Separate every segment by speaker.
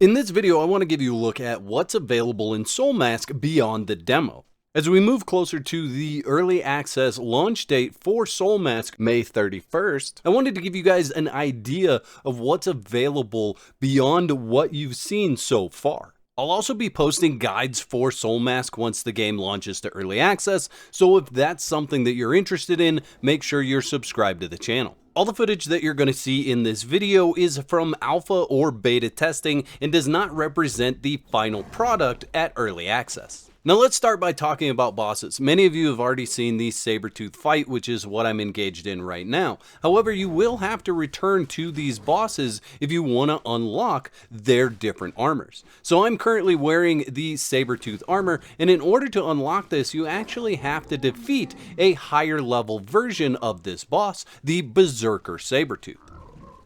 Speaker 1: In this video, I want to give you a look at what's available in Soulmask beyond the demo. As we move closer to the early access launch date for Soulmask, May 31st, I wanted to give you guys an idea of what's available beyond what you've seen so far. I'll also be posting guides for Soulmask once the game launches to early access, so if that's something that you're interested in, make sure you're subscribed to the channel. All the footage that you're going to see in this video is from alpha or beta testing and does not represent the final product at early access. Now let's start by talking about bosses. Many of you have already seen the Sabertooth fight, which is what I'm engaged in right now. However, you will have to return to these bosses if you want to unlock their different armors. So I'm currently wearing the Sabertooth armor, and in order to unlock this, you actually have to defeat a higher level version of this boss, the Berserker Sabertooth.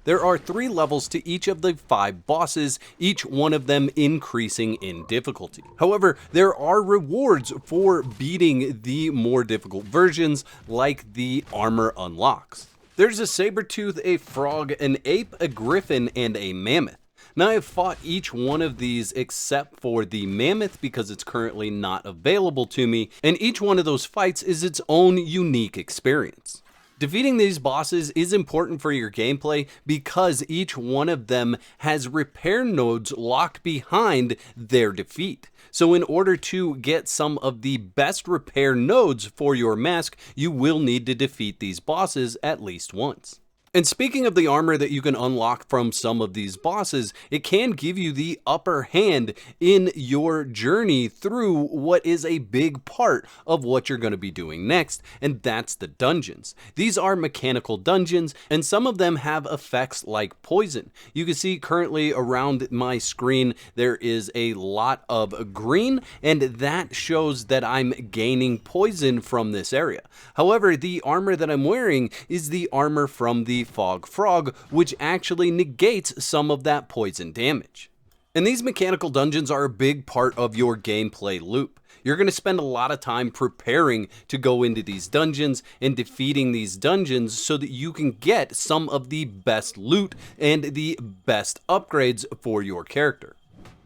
Speaker 1: There are 3 levels to each of the 5 bosses, each one of them increasing in difficulty. However, there are rewards for beating the more difficult versions, like the armor unlocks. There's a Sabertooth, a frog, an ape, a griffin, and a mammoth. Now I've fought each one of these except for the mammoth because it's currently not available to me, and each one of those fights is its own unique experience. Defeating these bosses is important for your gameplay because each one of them has repair nodes locked behind their defeat. So in order to get some of the best repair nodes for your mask, you will need to defeat these bosses at least once. And speaking of the armor that you can unlock from some of these bosses, it can give you the upper hand in your journey through what is a big part of what you're going to be doing next, and that's the dungeons. These are mechanical dungeons, and some of them have effects like poison. You can see currently around my screen there is a lot of green, and that shows that I'm gaining poison from this area. However, the armor that I'm wearing is the armor from the Fog Frog, which actually negates some of that poison damage. And these mechanical dungeons are a big part of your gameplay loop. You're going to spend a lot of time preparing to go into these dungeons and defeating these dungeons so that you can get some of the best loot and the best upgrades for your character.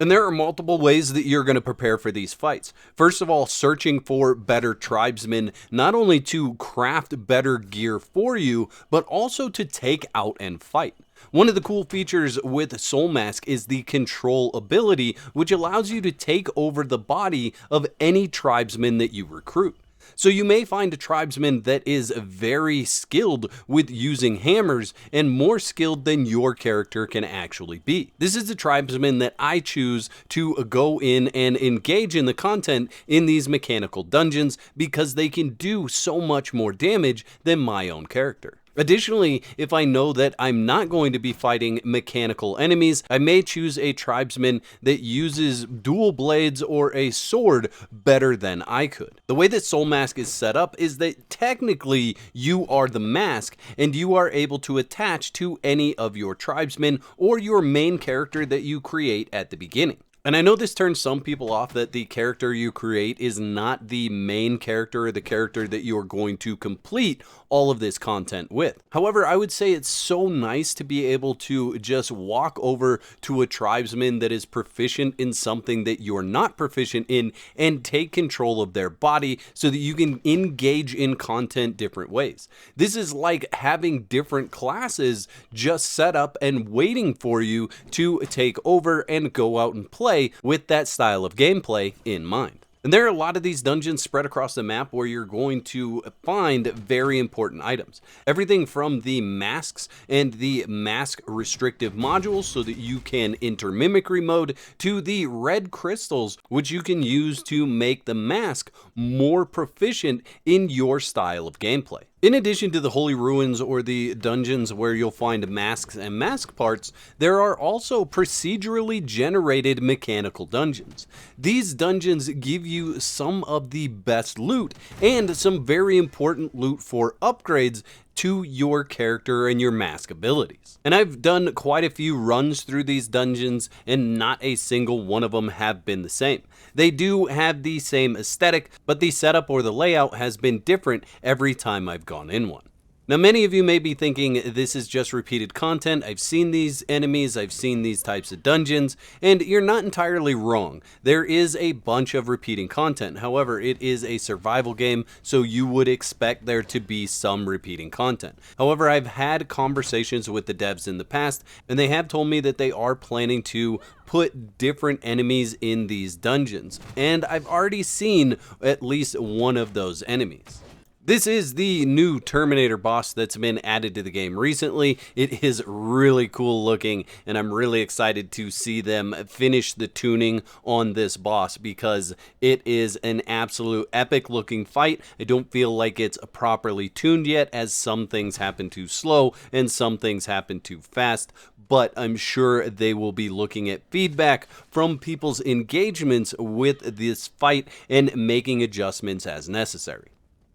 Speaker 1: And there are multiple ways that you're going to prepare for these fights. First of all, searching for better tribesmen, not only to craft better gear for you, but also to take out and fight. One of the cool features with Soulmask is the control ability, which allows you to take over the body of any tribesman that you recruit. So you may find a tribesman that is very skilled with using hammers and more skilled than your character can actually be. This is a tribesman that I choose to go in and engage in the content in these mechanical dungeons because they can do so much more damage than my own character. Additionally, if I know that I'm not going to be fighting mechanical enemies, I may choose a tribesman that uses dual blades or a sword better than I could. The way that Soulmask is set up is that technically you are the mask and you are able to attach to any of your tribesmen or your main character that you create at the beginning. And I know this turns some people off that the character you create is not the main character or the character that you're going to complete all of this content with. However, I would say it's so nice to be able to just walk over to a tribesman that is proficient in something that you're not proficient in and take control of their body so that you can engage in content different ways. This is like having different classes just set up and waiting for you to take over and go out and play with that style of gameplay in mind. And there are a lot of these dungeons spread across the map where you're going to find very important items. Everything from the masks and the mask restrictive modules so that you can enter mimicry mode to the red crystals, which you can use to make the mask more proficient in your style of gameplay. In addition to the Holy Ruins or the dungeons where you'll find masks and mask parts, there are also procedurally generated mechanical dungeons. These dungeons give you some of the best loot and some very important loot for upgrades to your character and your mask abilities. And I've done quite a few runs through these dungeons and not a single one of them have been the same. They do have the same aesthetic, but the setup or the layout has been different every time I've gone in one. Now, many of you may be thinking this is just repeated content. I've seen these enemies, I've seen these types of dungeons, and you're not entirely wrong. There is a bunch of repeating content. However, it is a survival game, so you would expect there to be some repeating content. However, I've had conversations with the devs in the past, and they have told me that they are planning to put different enemies in these dungeons, and I've already seen at least one of those enemies. This is the new Terminator boss that's been added to the game recently. It is really cool looking, and I'm really excited to see them finish the tuning on this boss because it is an absolute epic looking fight. I don't feel like it's properly tuned yet, as some things happen too slow and some things happen too fast, but I'm sure they will be looking at feedback from people's engagements with this fight and making adjustments as necessary.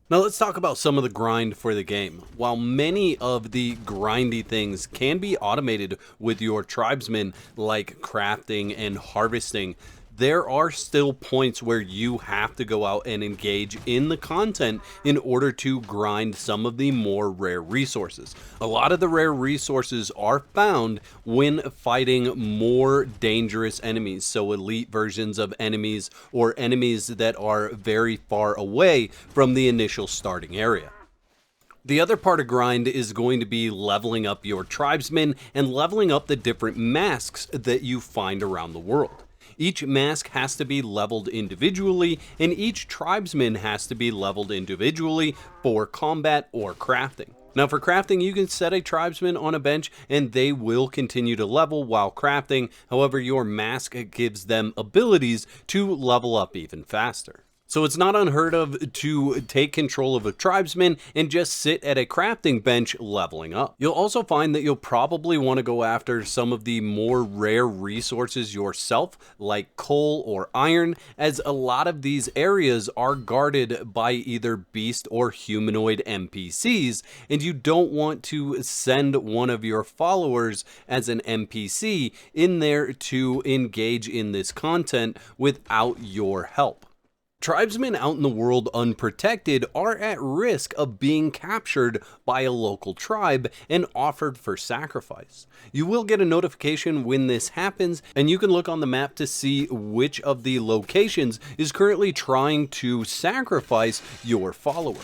Speaker 1: Now let's talk about some of the grind for the game. While many of the grindy things can be automated with your tribesmen, like crafting and harvesting, there are still points where you have to go out and engage in the content in order to grind some of the more rare resources. A lot of the rare resources are found when fighting more dangerous enemies, so elite versions of enemies or enemies that are very far away from the initial starting area. The other part of grind is going to be leveling up your tribesmen and leveling up the different masks that you find around the world. Each mask has to be leveled individually, and each tribesman has to be leveled individually for combat or crafting. Now for crafting, you can set a tribesman on a bench and they will continue to level while crafting. However, your mask gives them abilities to level up even faster. So it's not unheard of to take control of a tribesman and just sit at a crafting bench leveling up. You'll also find that you'll probably want to go after some of the more rare resources yourself, like coal or iron, as a lot of these areas are guarded by either beast or humanoid NPCs, and you don't want to send one of your followers as an NPC in there to engage in this content without your help. Tribesmen out in the world unprotected are at risk of being captured by a local tribe and offered for sacrifice. You will get a notification when this happens, and you can look on the map to see which of the locations is currently trying to sacrifice your follower.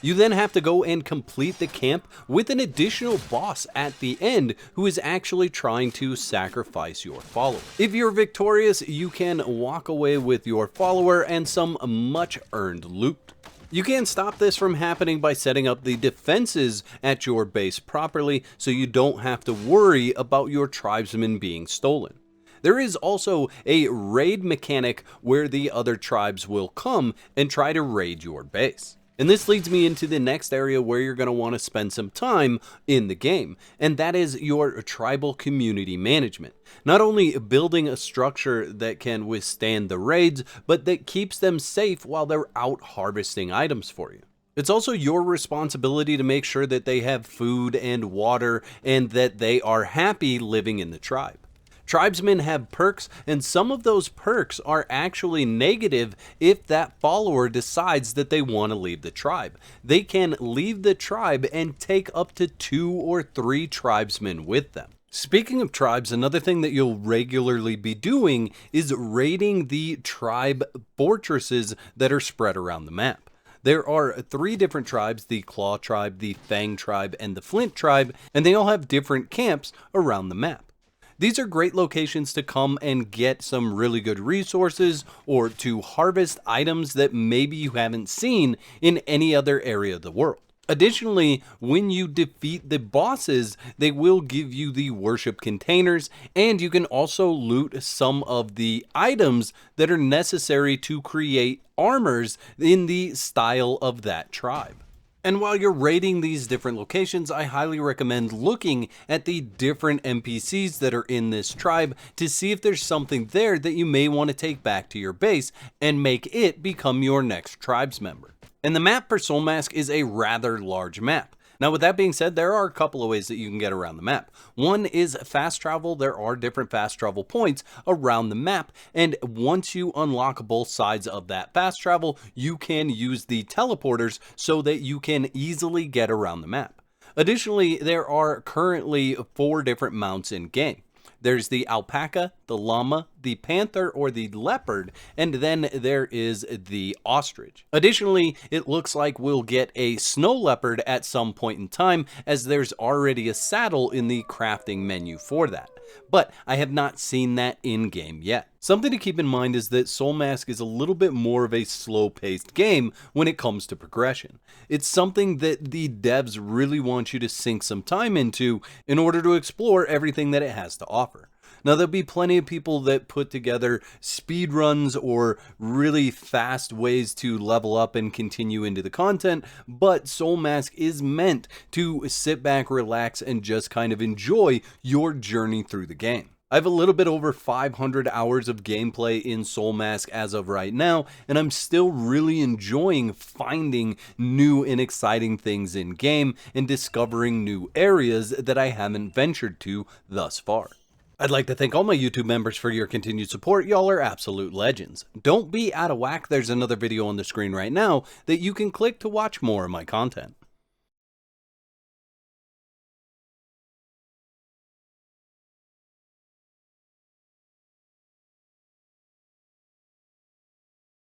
Speaker 1: You then have to go and complete the camp with an additional boss at the end who is actually trying to sacrifice your follower. If you're victorious, you can walk away with your follower and some much earned loot. You can stop this from happening by setting up the defenses at your base properly so you don't have to worry about your tribesmen being stolen. There is also a raid mechanic where the other tribes will come and try to raid your base. And this leads me into the next area where you're going to want to spend some time in the game, and that is your tribal community management. Not only building a structure that can withstand the raids, but that keeps them safe while they're out harvesting items for you. It's also your responsibility to make sure that they have food and water and that they are happy living in the tribe. Tribesmen have perks, and some of those perks are actually negative if that follower decides that they want to leave the tribe. They can leave the tribe and take up to 2 or 3 tribesmen with them. Speaking of tribes, another thing that you'll regularly be doing is raiding the tribe fortresses that are spread around the map. There are 3 different tribes: the Claw tribe, the Fang tribe, and the Flint tribe, and they all have different camps around the map. These are great locations to come and get some really good resources or to harvest items that maybe you haven't seen in any other area of the world. Additionally, when you defeat the bosses, they will give you the worship containers, and you can also loot some of the items that are necessary to create armors in the style of that tribe. And while you're raiding these different locations, I highly recommend looking at the different NPCs that are in this tribe to see if there's something there that you may want to take back to your base and make it become your next tribes member. And the map for Soulmask is a rather large map. Now, with that being said, there are a couple of ways that you can get around the map. One is fast travel. There are different fast travel points around the map, and once you unlock both sides of that fast travel, you can use the teleporters so that you can easily get around the map. Additionally, there are currently 4 different mounts in game. There's the alpaca, the llama, the panther or the leopard, and then there is the ostrich. Additionally, it looks like we'll get a snow leopard at some point in time, as there's already a saddle in the crafting menu for that. But I have not seen that in game yet. Something to keep in mind is that Soulmask is a little bit more of a slow-paced game when it comes to progression. It's something that the devs really want you to sink some time into in order to explore everything that it has to offer. Now, there'll be plenty of people that put together speed runs or really fast ways to level up and continue into the content, but Soulmask is meant to sit back, relax, and just kind of enjoy your journey through the game. I have a little bit over 500 hours of gameplay in Soulmask as of right now, and I'm still really enjoying finding new and exciting things in game and discovering new areas that I haven't ventured to thus far. I'd like to thank all my YouTube members for your continued support. Y'all are absolute legends. Don't be out of whack. There's another video on the screen right now that you can click to watch more of my content.